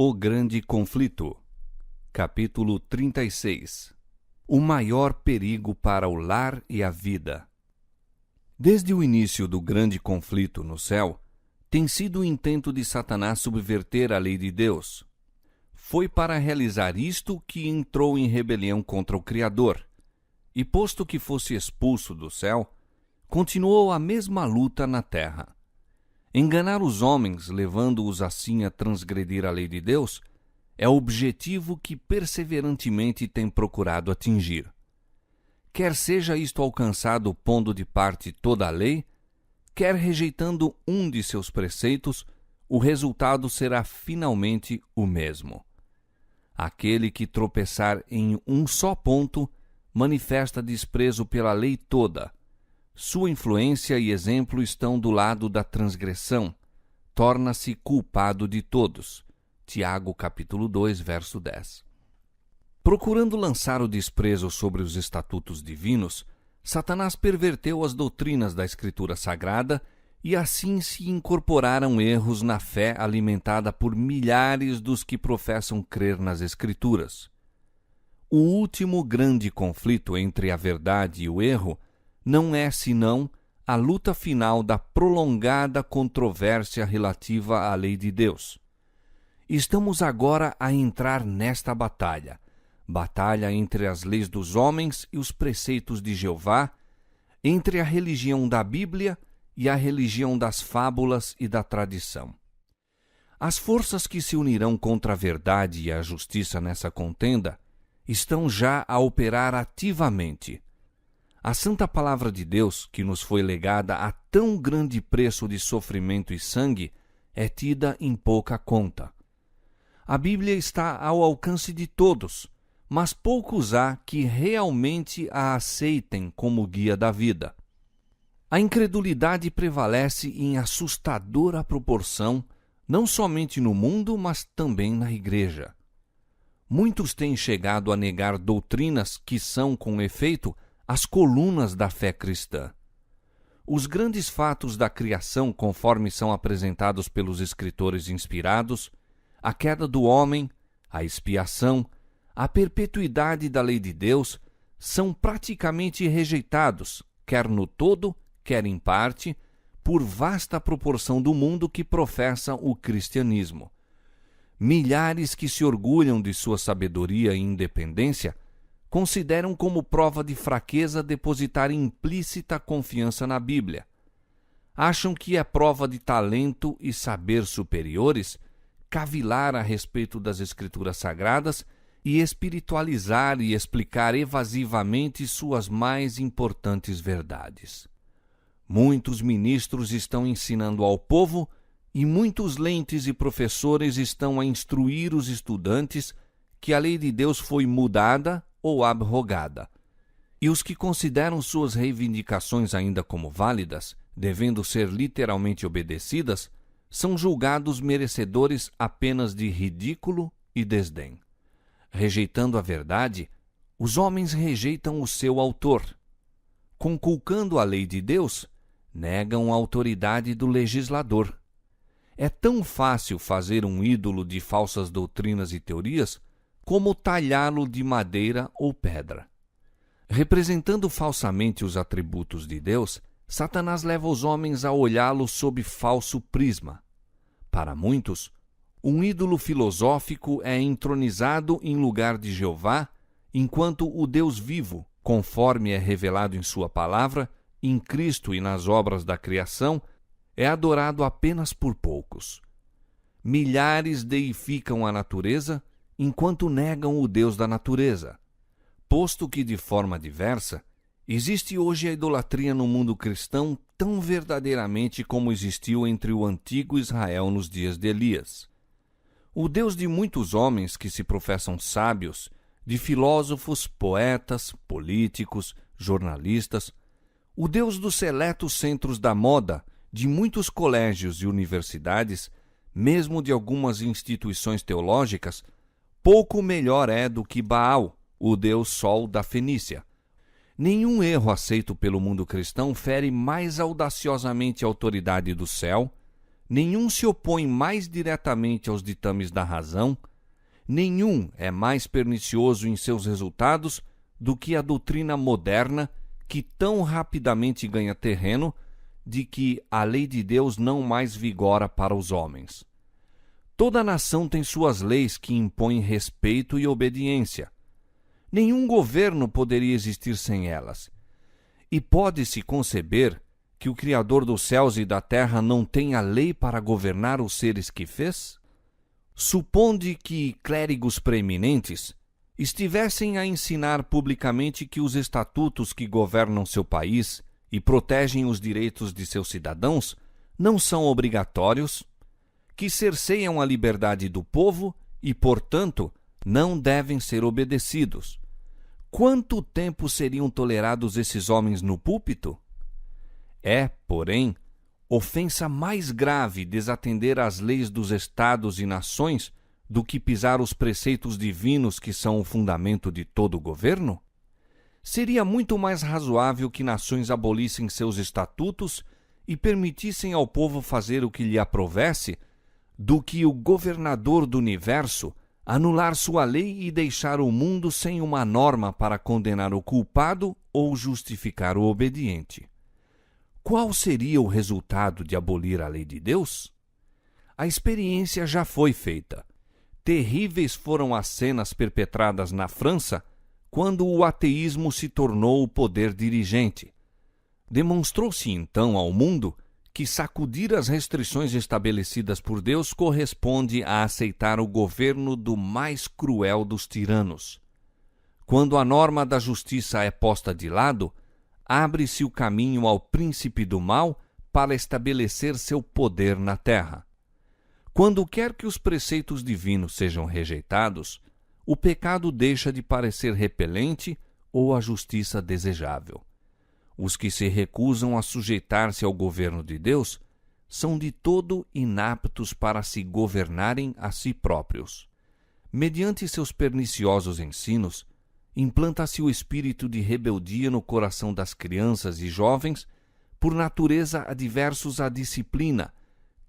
O Grande Conflito. Capítulo 36. O maior perigo para o lar e a vida. Desde o início do grande conflito no céu, tem sido o intento de Satanás subverter a lei de Deus. Foi para realizar isto que entrou em rebelião contra o Criador, e posto que fosse expulso do céu, continuou a mesma luta na terra. Enganar os homens, levando-os assim a transgredir a lei de Deus, é o objetivo que perseverantemente tem procurado atingir. Quer seja isto alcançado pondo de parte toda a lei, quer rejeitando um de seus preceitos, o resultado será finalmente o mesmo. Aquele que tropeçar em um só ponto manifesta desprezo pela lei toda. Sua influência e exemplo estão do lado da transgressão. Torna-se culpado de todos. Tiago, capítulo 2, verso 10. Procurando lançar o desprezo sobre os estatutos divinos, Satanás perverteu as doutrinas da Escritura Sagrada e assim se incorporaram erros na fé alimentada por milhares dos que professam crer nas Escrituras. O último grande conflito entre a verdade e o erro não é senão a luta final da prolongada controvérsia relativa à lei de Deus. Estamos agora a entrar nesta batalha entre as leis dos homens e os preceitos de Jeová, entre a religião da Bíblia e a religião das fábulas e da tradição. As forças que se unirão contra a verdade e a justiça nessa contenda estão já a operar ativamente. A santa palavra de Deus, que nos foi legada a tão grande preço de sofrimento e sangue, é tida em pouca conta. A Bíblia está ao alcance de todos, mas poucos há que realmente a aceitem como guia da vida. A incredulidade prevalece em assustadora proporção, não somente no mundo, mas também na Igreja. Muitos têm chegado a negar doutrinas que são, com efeito, as colunas da fé cristã. Os grandes fatos da criação, conforme são apresentados pelos escritores inspirados, a queda do homem, a expiação, a perpetuidade da lei de Deus, são praticamente rejeitados, quer no todo, quer em parte, por vasta proporção do mundo que professa o cristianismo. Milhares que se orgulham de sua sabedoria e independência consideram como prova de fraqueza depositar implícita confiança na Bíblia. Acham que é prova de talento e saber superiores cavilar a respeito das Escrituras Sagradas e espiritualizar e explicar evasivamente suas mais importantes verdades. Muitos ministros estão ensinando ao povo e muitos lentes e professores estão a instruir os estudantes que a lei de Deus foi mudada ou abrogada. E os que consideram suas reivindicações ainda como válidas, devendo ser literalmente obedecidas, são julgados merecedores apenas de ridículo e desdém. Rejeitando a verdade, os homens rejeitam o seu autor. Conculcando a lei de Deus, negam a autoridade do legislador. É tão fácil fazer um ídolo de falsas doutrinas e teorias como talhá-lo de madeira ou pedra. Representando falsamente os atributos de Deus, Satanás leva os homens a olhá-lo sob falso prisma. Para muitos, um ídolo filosófico é entronizado em lugar de Jeová, enquanto o Deus vivo, conforme é revelado em sua palavra, em Cristo e nas obras da criação, é adorado apenas por poucos. Milhares deificam a natureza, enquanto negam o Deus da natureza. Posto que, de forma diversa, existe hoje a idolatria no mundo cristão tão verdadeiramente como existiu entre o antigo Israel nos dias de Elias. O Deus de muitos homens que se professam sábios, de filósofos, poetas, políticos, jornalistas, o Deus dos seletos centros da moda, de muitos colégios e universidades, mesmo de algumas instituições teológicas, pouco melhor é do que Baal, o deus Sol da Fenícia. Nenhum erro aceito pelo mundo cristão fere mais audaciosamente a autoridade do céu, nenhum se opõe mais diretamente aos ditames da razão, nenhum é mais pernicioso em seus resultados do que a doutrina moderna que tão rapidamente ganha terreno de que a lei de Deus não mais vigora para os homens. Toda nação tem suas leis que impõem respeito e obediência. Nenhum governo poderia existir sem elas. E pode-se conceber que o Criador dos céus e da terra não tenha lei para governar os seres que fez? Suponde que clérigos preeminentes estivessem a ensinar publicamente que os estatutos que governam seu país e protegem os direitos de seus cidadãos não são obrigatórios, que cerceiam a liberdade do povo e, portanto, não devem ser obedecidos. Quanto tempo seriam tolerados esses homens no púlpito? É, porém, ofensa mais grave desatender às leis dos estados e nações do que pisar os preceitos divinos que são o fundamento de todo o governo? Seria muito mais razoável que nações abolissem seus estatutos e permitissem ao povo fazer o que lhe aprovesse do que o governador do universo anular sua lei e deixar o mundo sem uma norma para condenar o culpado ou justificar o obediente. Qual seria o resultado de abolir a lei de Deus? A experiência já foi feita. Terríveis foram as cenas perpetradas na França quando o ateísmo se tornou o poder dirigente. Demonstrou-se então ao mundo que sacudir as restrições estabelecidas por Deus corresponde a aceitar o governo do mais cruel dos tiranos. Quando a norma da justiça é posta de lado, abre-se o caminho ao príncipe do mal para estabelecer seu poder na terra. Quando quer que os preceitos divinos sejam rejeitados, o pecado deixa de parecer repelente ou a justiça desejável. Os que se recusam a sujeitar-se ao governo de Deus são de todo inaptos para se governarem a si próprios. Mediante seus perniciosos ensinos, implanta-se o espírito de rebeldia no coração das crianças e jovens, por natureza adversos à disciplina,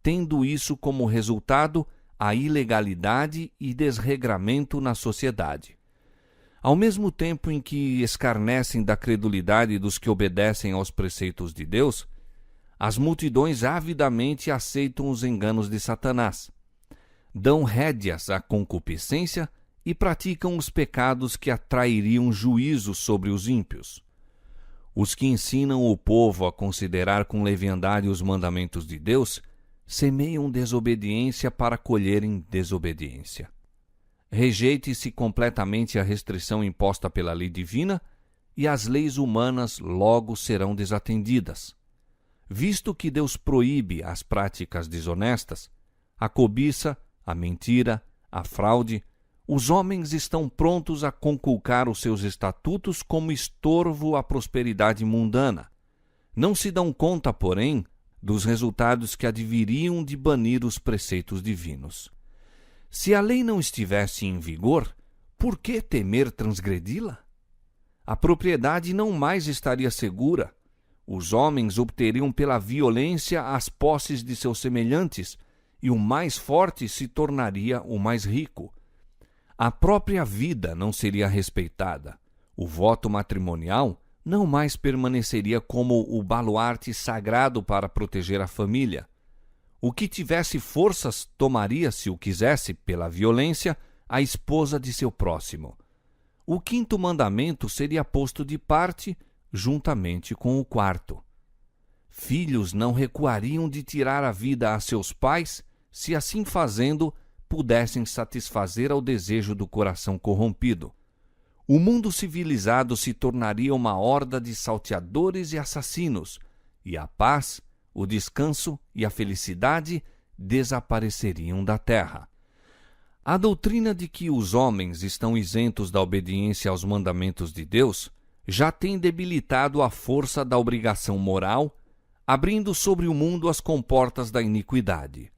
tendo isso como resultado a ilegalidade e desregramento na sociedade. Ao mesmo tempo em que escarnecem da credulidade dos que obedecem aos preceitos de Deus, as multidões avidamente aceitam os enganos de Satanás, dão rédeas à concupiscência e praticam os pecados que atrairiam juízo sobre os ímpios. Os que ensinam o povo a considerar com leviandade os mandamentos de Deus semeiam desobediência para colherem desobediência. Rejeite-se completamente a restrição imposta pela lei divina e as leis humanas logo serão desatendidas. Visto que Deus proíbe as práticas desonestas, a cobiça, a mentira, a fraude, os homens estão prontos a conculcar os seus estatutos como estorvo à prosperidade mundana. Não se dão conta, porém, dos resultados que adviriam de banir os preceitos divinos. Se a lei não estivesse em vigor, por que temer transgredi-la? A propriedade não mais estaria segura. Os homens obteriam pela violência as posses de seus semelhantes, e o mais forte se tornaria o mais rico. A própria vida não seria respeitada. O voto matrimonial não mais permaneceria como o baluarte sagrado para proteger a família. O que tivesse forças tomaria, se o quisesse, pela violência, a esposa de seu próximo. O quinto mandamento seria posto de parte, juntamente com o quarto. Filhos não recuariam de tirar a vida a seus pais, se assim fazendo pudessem satisfazer ao desejo do coração corrompido. O mundo civilizado se tornaria uma horda de salteadores e assassinos, e a paz, o descanso e a felicidade desapareceriam da terra. A doutrina de que os homens estão isentos da obediência aos mandamentos de Deus já tem debilitado a força da obrigação moral, abrindo sobre o mundo as comportas da iniquidade.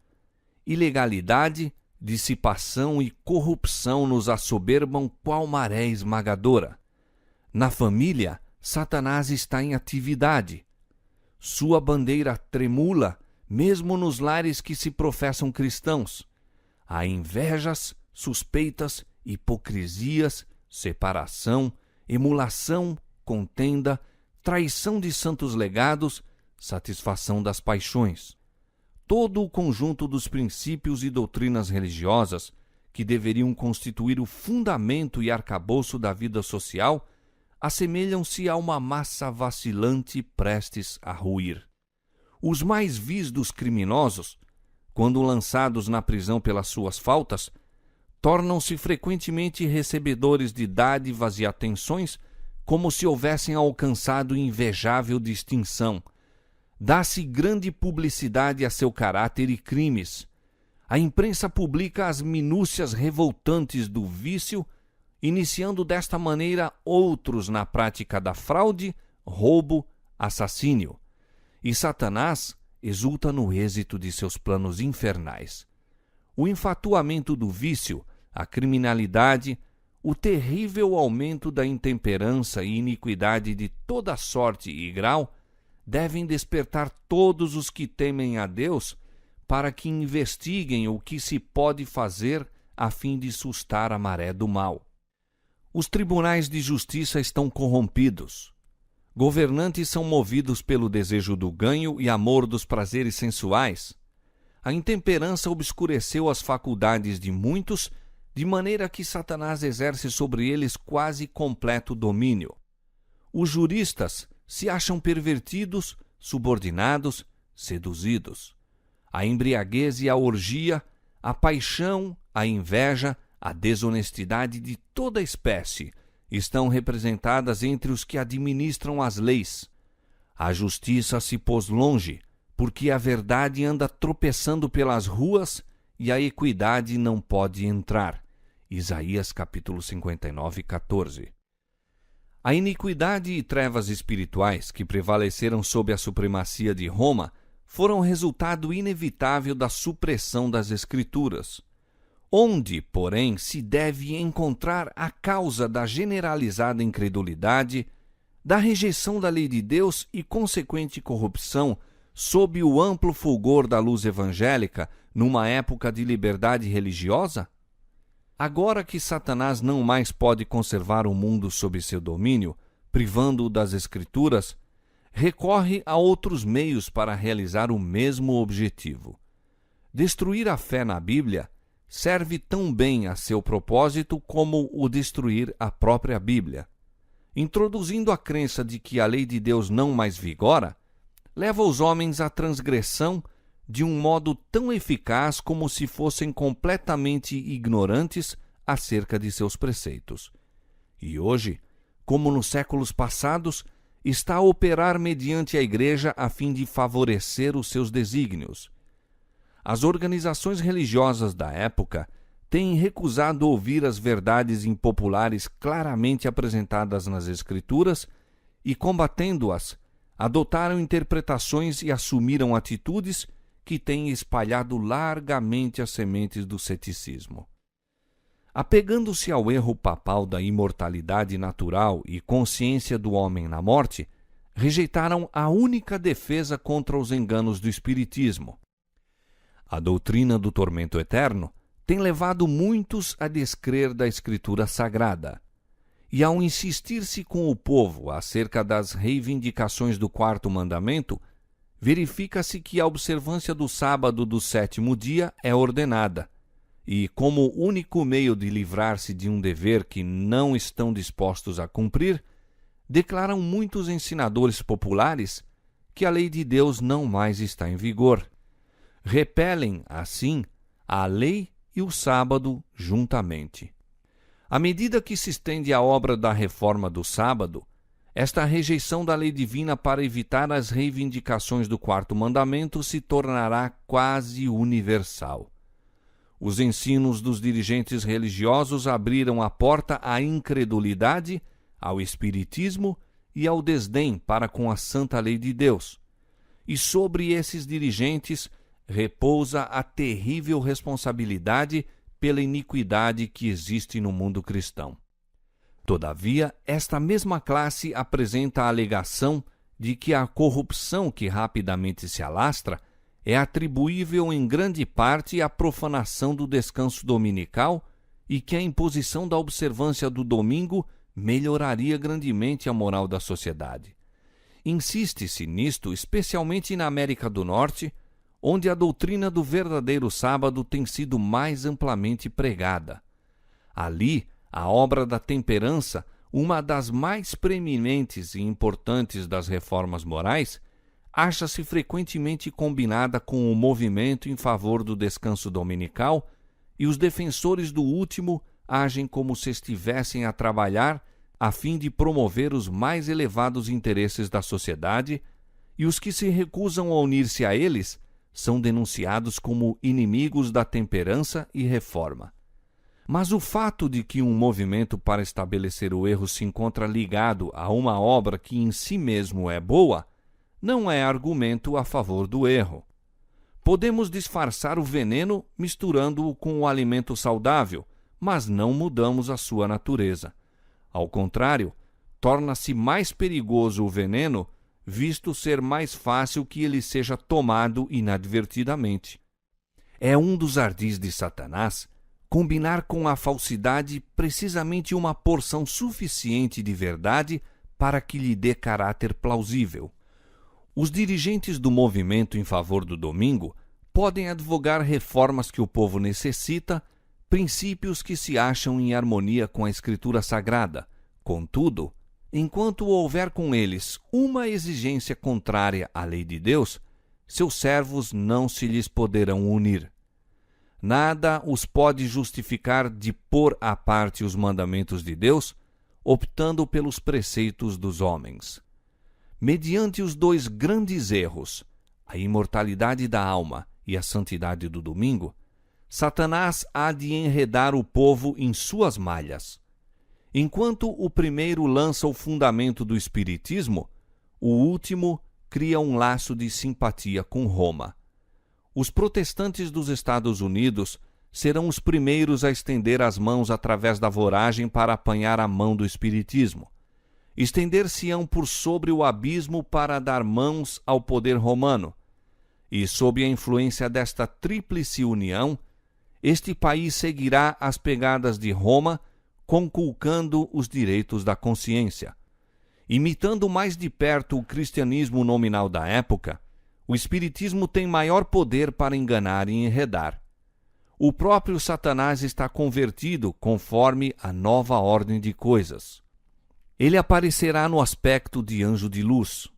Ilegalidade, dissipação e corrupção nos assoberbam qual maré esmagadora. Na família, Satanás está em atividade. Sua bandeira tremula, mesmo nos lares que se professam cristãos. Há invejas, suspeitas, hipocrisias, separação, emulação, contenda, traição de santos legados, satisfação das paixões. Todo o conjunto dos princípios e doutrinas religiosas que deveriam constituir o fundamento e arcabouço da vida social assemelham-se a uma massa vacilante prestes a ruir. Os mais vis dos criminosos, quando lançados na prisão pelas suas faltas, tornam-se frequentemente recebedores de dádivas e atenções como se houvessem alcançado invejável distinção. Dá-se grande publicidade a seu caráter e crimes. A imprensa publica as minúcias revoltantes do vício, iniciando desta maneira outros na prática da fraude, roubo, assassínio. E Satanás exulta no êxito de seus planos infernais. O enfatuamento do vício, a criminalidade, o terrível aumento da intemperança e iniquidade de toda sorte e grau devem despertar todos os que temem a Deus para que investiguem o que se pode fazer a fim de sustar a maré do mal. Os tribunais de justiça estão corrompidos. Governantes são movidos pelo desejo do ganho e amor dos prazeres sensuais. A intemperança obscureceu as faculdades de muitos, de maneira que Satanás exerce sobre eles quase completo domínio. Os juristas se acham pervertidos, subordinados, seduzidos. A embriaguez e a orgia, a paixão, a inveja, a desonestidade de toda espécie estão representadas entre os que administram as leis. A justiça se pôs longe, porque a verdade anda tropeçando pelas ruas e a equidade não pode entrar. Isaías capítulo 59, 14. A iniquidade e trevas espirituais que prevaleceram sob a supremacia de Roma foram resultado inevitável da supressão das Escrituras. Onde, porém, se deve encontrar a causa da generalizada incredulidade, da rejeição da lei de Deus e consequente corrupção sob o amplo fulgor da luz evangélica numa época de liberdade religiosa? Agora que Satanás não mais pode conservar o mundo sob seu domínio, privando-o das Escrituras, recorre a outros meios para realizar o mesmo objetivo. Destruir a fé na Bíblia serve tão bem a seu propósito como o destruir a própria Bíblia. Introduzindo a crença de que a lei de Deus não mais vigora, leva os homens à transgressão de um modo tão eficaz como se fossem completamente ignorantes acerca de seus preceitos. E hoje, como nos séculos passados, está a operar mediante a Igreja a fim de favorecer os seus desígnios. As organizações religiosas da época têm recusado ouvir as verdades impopulares claramente apresentadas nas Escrituras e, combatendo-as, adotaram interpretações e assumiram atitudes que têm espalhado largamente as sementes do ceticismo. Apegando-se ao erro papal da imortalidade natural e consciência do homem na morte, rejeitaram a única defesa contra os enganos do Espiritismo. A doutrina do tormento eterno tem levado muitos a descrer da Escritura Sagrada. E ao insistir-se com o povo acerca das reivindicações do quarto mandamento, verifica-se que a observância do sábado do sétimo dia é ordenada, e, como único meio de livrar-se de um dever que não estão dispostos a cumprir, declaram muitos ensinadores populares que a lei de Deus não mais está em vigor. Repelem, assim, a lei e o sábado juntamente. À medida que se estende a obra da reforma do sábado, esta rejeição da lei divina para evitar as reivindicações do quarto mandamento se tornará quase universal. Os ensinos dos dirigentes religiosos abriram a porta à incredulidade, ao espiritismo e ao desdém para com a santa lei de Deus. E sobre esses dirigentes repousa a terrível responsabilidade pela iniquidade que existe no mundo cristão. Todavia, esta mesma classe apresenta a alegação de que a corrupção que rapidamente se alastra é atribuível em grande parte à profanação do descanso dominical e que a imposição da observância do domingo melhoraria grandemente a moral da sociedade. Insiste-se nisto especialmente na América do Norte, onde a doutrina do verdadeiro sábado tem sido mais amplamente pregada. Ali, a obra da temperança, uma das mais preeminentes e importantes das reformas morais, acha-se frequentemente combinada com o movimento em favor do descanso dominical, e os defensores do último agem como se estivessem a trabalhar a fim de promover os mais elevados interesses da sociedade, e os que se recusam a unir-se a eles são denunciados como inimigos da temperança e reforma. Mas o fato de que um movimento para estabelecer o erro se encontra ligado a uma obra que em si mesmo é boa, não é argumento a favor do erro. Podemos disfarçar o veneno misturando-o com o alimento saudável, mas não mudamos a sua natureza. Ao contrário, torna-se mais perigoso o veneno, visto ser mais fácil que ele seja tomado inadvertidamente. É um dos ardis de Satanás combinar com a falsidade precisamente uma porção suficiente de verdade para que lhe dê caráter plausível. Os dirigentes do movimento em favor do domingo podem advogar reformas que o povo necessita, princípios que se acham em harmonia com a Escritura Sagrada. Contudo, enquanto houver com eles uma exigência contrária à lei de Deus, seus servos não se lhes poderão unir. Nada os pode justificar de pôr à parte os mandamentos de Deus, optando pelos preceitos dos homens. Mediante os dois grandes erros, a imortalidade da alma e a santidade do domingo, Satanás há de enredar o povo em suas malhas. Enquanto o primeiro lança o fundamento do espiritismo, o último cria um laço de simpatia com Roma. Os protestantes dos Estados Unidos serão os primeiros a estender as mãos através da voragem para apanhar a mão do espiritismo. Estender-se-ão por sobre o abismo para dar mãos ao poder romano. E, sob a influência desta tríplice união, este país seguirá as pegadas de Roma, conculcando os direitos da consciência. Imitando mais de perto o cristianismo nominal da época, o espiritismo tem maior poder para enganar e enredar. O próprio Satanás está convertido conforme a nova ordem de coisas. Ele aparecerá no aspecto de anjo de luz.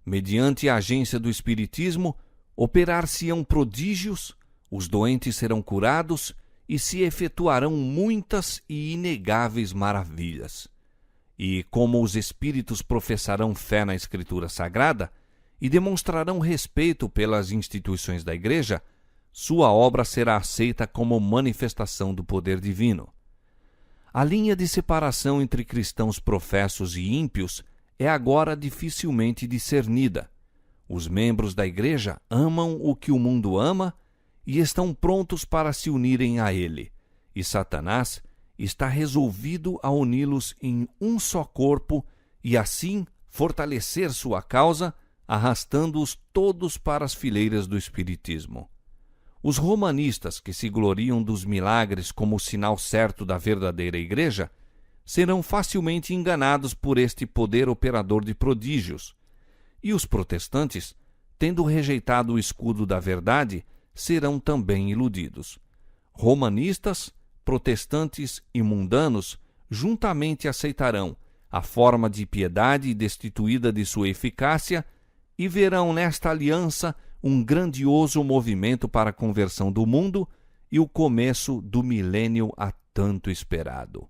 Mediante a agência do espiritismo, operar-se-ão prodígios, os doentes serão curados e se efetuarão muitas e inegáveis maravilhas. E como os espíritos professarão fé na Escritura Sagrada e demonstrarão respeito pelas instituições da Igreja, sua obra será aceita como manifestação do poder divino. A linha de separação entre cristãos professos e ímpios é agora dificilmente discernida. Os membros da Igreja amam o que o mundo ama e estão prontos para se unirem a ele, e Satanás está resolvido a uni-los em um só corpo e assim fortalecer sua causa, arrastando-os todos para as fileiras do espiritismo. Os romanistas, que se gloriam dos milagres como sinal certo da verdadeira Igreja, serão facilmente enganados por este poder operador de prodígios, e os protestantes, tendo rejeitado o escudo da verdade, serão também iludidos. Romanistas, protestantes e mundanos juntamente aceitarão a forma de piedade destituída de sua eficácia e verão nesta aliança um grandioso movimento para a conversão do mundo e o começo do milênio há tanto esperado.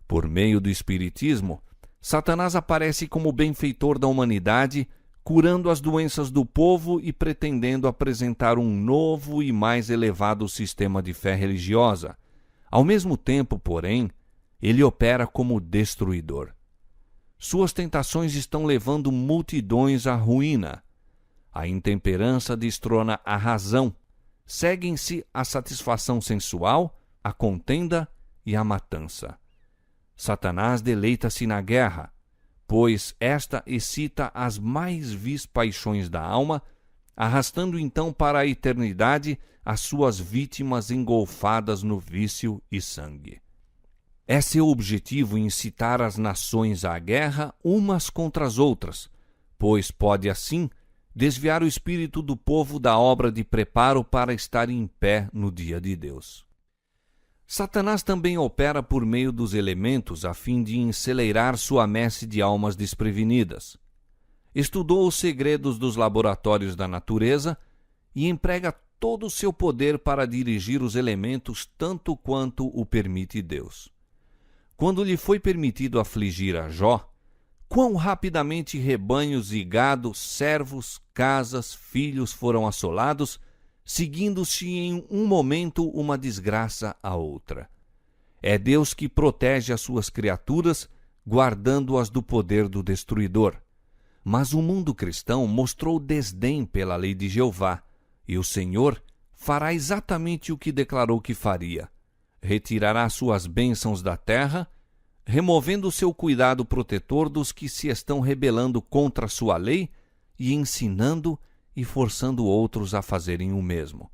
Por meio do espiritismo, Satanás aparece como benfeitor da humanidade, curando as doenças do povo e pretendendo apresentar um novo e mais elevado sistema de fé religiosa. Ao mesmo tempo, porém, ele opera como destruidor. Suas tentações estão levando multidões à ruína. A intemperança destrona a razão. Seguem-se a satisfação sensual, a contenda e a matança. Satanás deleita-se na guerra, pois esta excita as mais vis paixões da alma arrastando então para a eternidade as suas vítimas engolfadas no vício e sangue. É seu objetivo incitar as nações à guerra umas contra as outras, pois pode assim desviar o espírito do povo da obra de preparo para estar em pé no dia de Deus. Satanás também opera por meio dos elementos a fim de enceleirar sua messe de almas desprevenidas. Estudou os segredos dos laboratórios da natureza e emprega todo o seu poder para dirigir os elementos tanto quanto o permite Deus. Quando lhe foi permitido afligir a Jó, quão rapidamente rebanhos e gado, servos, casas, filhos foram assolados, seguindo-se em um momento uma desgraça a outra. É Deus que protege as suas criaturas, guardando-as do poder do destruidor. Mas o mundo cristão mostrou desdém pela lei de Jeová, e o Senhor fará exatamente o que declarou que faria. Retirará suas bênçãos da terra, removendo seu cuidado protetor dos que se estão rebelando contra sua lei e ensinando e forçando outros a fazerem o mesmo.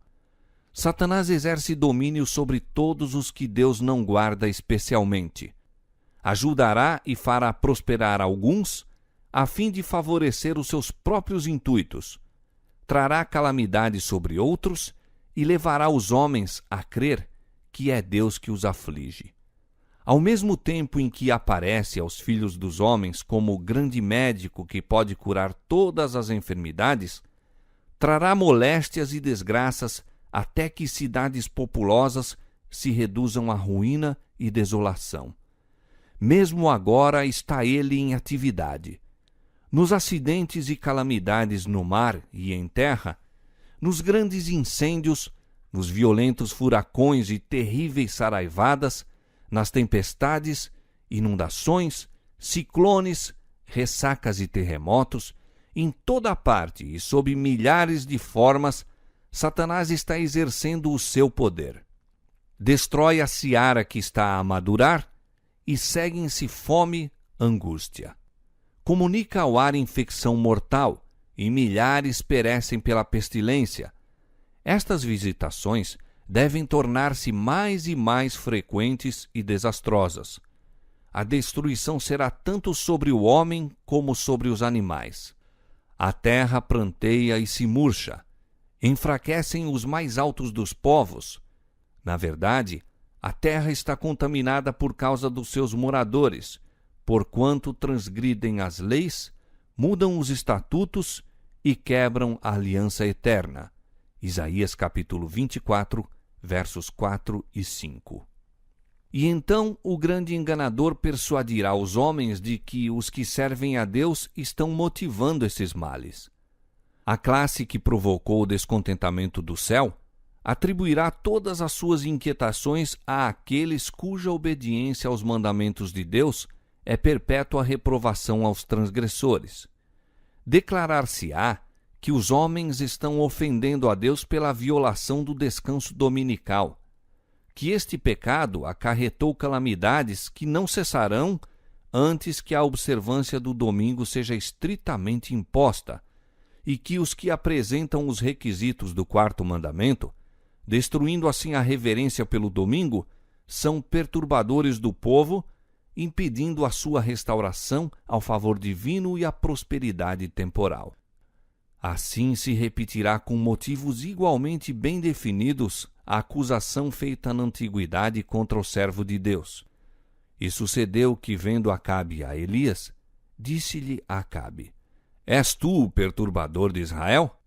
Satanás exerce domínio sobre todos os que Deus não guarda especialmente. Ajudará e fará prosperar alguns, a fim de favorecer os seus próprios intuitos. Trará calamidade sobre outros e levará os homens a crer que é Deus que os aflige. Ao mesmo tempo em que aparece aos filhos dos homens como o grande médico que pode curar todas as enfermidades, trará moléstias e desgraças até que cidades populosas se reduzam à ruína e desolação. Mesmo agora está ele em atividade. Nos acidentes e calamidades no mar e em terra, nos grandes incêndios, nos violentos furacões e terríveis saraivadas, nas tempestades, inundações, ciclones, ressacas e terremotos, em toda parte e sob milhares de formas, Satanás está exercendo o seu poder. Destrói a seara que está a madurar e seguem-se fome, angústia. Comunica ao ar infecção mortal e milhares perecem pela pestilência. Estas visitações devem tornar-se mais e mais frequentes e desastrosas. A destruição será tanto sobre o homem como sobre os animais. A terra pranteia e se murcha. Enfraquecem os mais altos dos povos. Na verdade, a terra está contaminada por causa dos seus moradores, porquanto transgridem as leis, mudam os estatutos e quebram a aliança eterna. Isaías capítulo 24, versos 4 e 5. E então o grande enganador persuadirá os homens de que os que servem a Deus estão motivando esses males. A classe que provocou o descontentamento do céu atribuirá todas as suas inquietações àqueles cuja obediência aos mandamentos de Deus é perpétua reprovação aos transgressores. Declarar-se-á que os homens estão ofendendo a Deus pela violação do descanso dominical, que este pecado acarretou calamidades que não cessarão antes que a observância do domingo seja estritamente imposta, e que os que apresentam os requisitos do quarto mandamento, destruindo assim a reverência pelo domingo, são perturbadores do povo, impedindo a sua restauração ao favor divino e a prosperidade temporal. Assim se repetirá com motivos igualmente bem definidos a acusação feita na antiguidade contra o servo de Deus. E sucedeu que, vendo Acabe a Elias, disse-lhe Acabe: És tu o perturbador de Israel?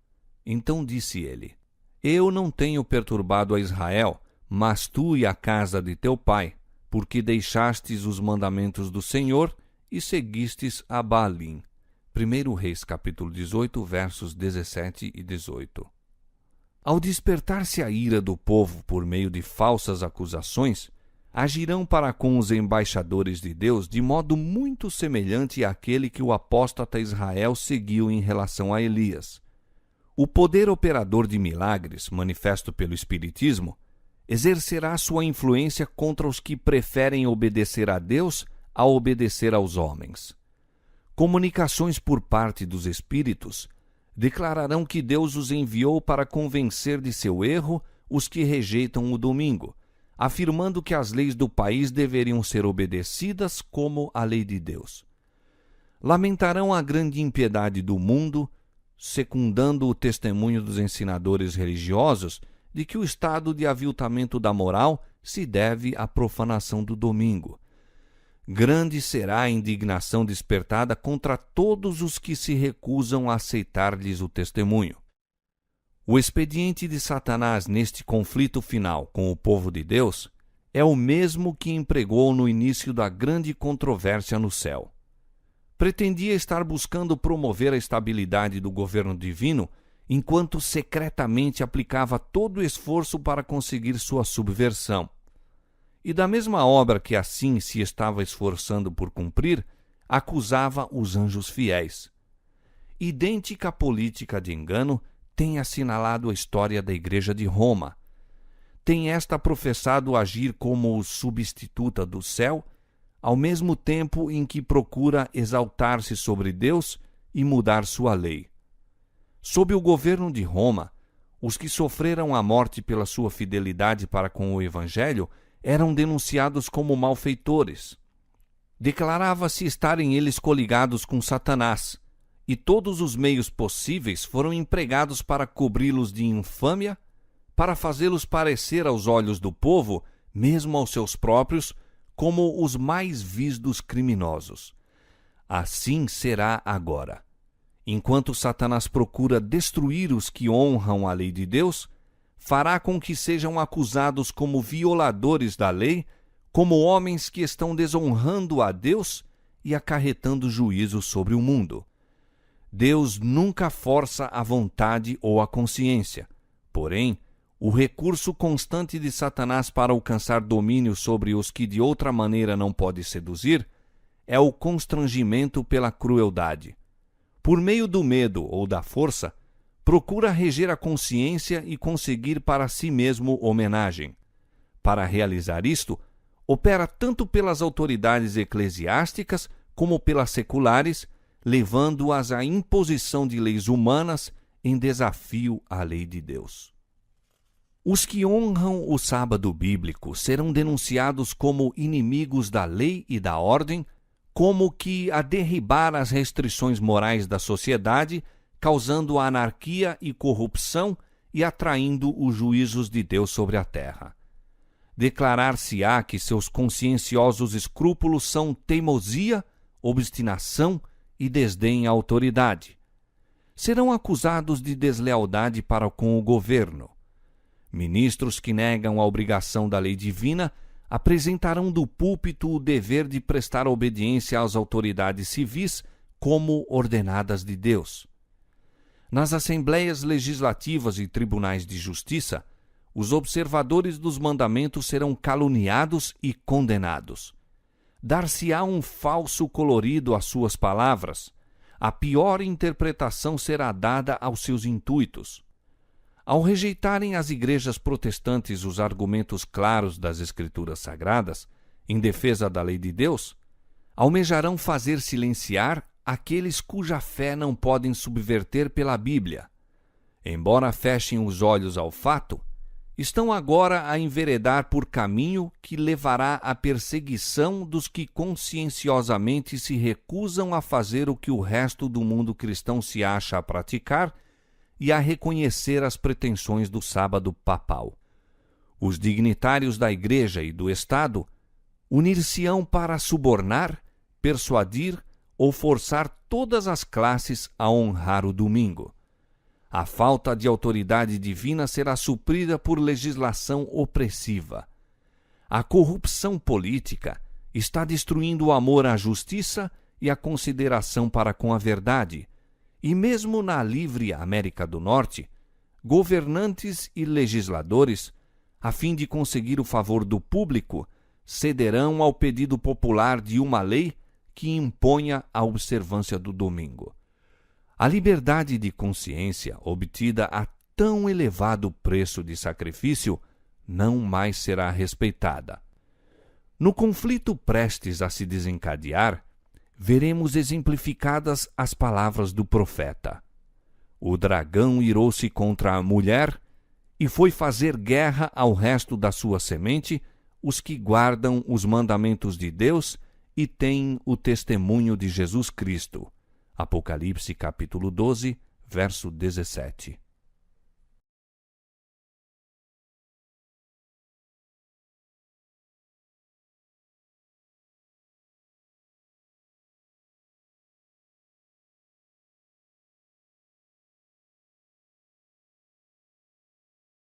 Então disse ele: Eu não tenho perturbado a Israel, mas tu e a casa de teu pai, porque deixastes os mandamentos do Senhor e seguistes a Baalim. 1 Reis capítulo 18, versos 17 e 18. Ao despertar-se a ira do povo por meio de falsas acusações, agirão para com os embaixadores de Deus de modo muito semelhante àquele que o apóstata Israel seguiu em relação a Elias. O poder operador de milagres, manifesto pelo Espiritismo, exercerá sua influência contra os que preferem obedecer a Deus a obedecer aos homens. Comunicações por parte dos espíritos Declararão que Deus os enviou para convencer de seu erro os que rejeitam o domingo, afirmando que as leis do país deveriam ser obedecidas como a lei de Deus. Lamentarão a grande impiedade do mundo, secundando o testemunho dos ensinadores religiosos de que o estado de aviltamento da moral se deve à profanação do domingo. Grande será a indignação despertada contra todos os que se recusam a aceitar-lhes o testemunho. O expediente de Satanás neste conflito final com o povo de Deus é o mesmo que empregou no início da grande controvérsia no céu. Pretendia estar buscando promover a estabilidade do governo divino, enquanto secretamente aplicava todo o esforço para conseguir sua subversão. E da mesma obra que assim se estava esforçando por cumprir, acusava os anjos fiéis. Idêntica política de engano tem assinalado a história da Igreja de Roma. Tem esta professado agir como substituta do céu, ao mesmo tempo em que procura exaltar-se sobre Deus e mudar sua lei. Sob o governo de Roma, os que sofreram a morte pela sua fidelidade para com o Evangelho eram denunciados como malfeitores. Declarava-se estarem eles coligados com Satanás, e todos os meios possíveis foram empregados para cobri-los de infâmia, para fazê-los parecer aos olhos do povo, mesmo aos seus próprios, como os mais vis dos criminosos. Assim será agora. Enquanto Satanás procura destruir os que honram a lei de Deus, fará com que sejam acusados como violadores da lei, como homens que estão desonrando a Deus e acarretando juízo sobre o mundo. Deus nunca força a vontade ou a consciência. Porém, o recurso constante de Satanás para alcançar domínio sobre os que de outra maneira não pode seduzir é o constrangimento pela crueldade. Por meio do medo ou da força, procura reger a consciência e conseguir para si mesmo homenagem. Para realizar isto, opera tanto pelas autoridades eclesiásticas como pelas seculares, levando-as à imposição de leis humanas em desafio à lei de Deus. Os que honram o sábado bíblico serão denunciados como inimigos da lei e da ordem, como que a derribar as restrições morais da sociedade, causando anarquia e corrupção e atraindo os juízos de Deus sobre a terra. Declarar-se-á que seus conscienciosos escrúpulos são teimosia, obstinação e desdém à autoridade. Serão acusados de deslealdade para com o governo. Ministros que negam a obrigação da lei divina apresentarão do púlpito o dever de prestar obediência às autoridades civis como ordenadas de Deus. Nas assembleias legislativas e tribunais de justiça, os observadores dos mandamentos serão caluniados e condenados. Dar-se-á um falso colorido às suas palavras. A pior interpretação será dada aos seus intuitos. Ao rejeitarem as igrejas protestantes os argumentos claros das Escrituras Sagradas, em defesa da lei de Deus, almejarão fazer silenciar aqueles cuja fé não podem subverter pela Bíblia. Embora fechem os olhos ao fato, estão agora a enveredar por caminho que levará à perseguição dos que conscienciosamente se recusam a fazer o que o resto do mundo cristão se acha a praticar e a reconhecer as pretensões do sábado papal. Os dignitários da Igreja e do Estado unir-se-ão para subornar, persuadir ou forçar todas as classes a honrar o domingo. A falta de autoridade divina será suprida por legislação opressiva. A corrupção política está destruindo o amor à justiça e a consideração para com a verdade, e mesmo na livre América do Norte, governantes e legisladores, a fim de conseguir o favor do público, cederão ao pedido popular de uma lei que imponha a observância do domingo. A liberdade de consciência, obtida a tão elevado preço de sacrifício, não mais será respeitada. No conflito prestes a se desencadear, veremos exemplificadas as palavras do profeta. O dragão irou-se contra a mulher e foi fazer guerra ao resto da sua semente, os que guardam os mandamentos de Deus e têm o testemunho de Jesus Cristo. Apocalipse capítulo 12, verso 17.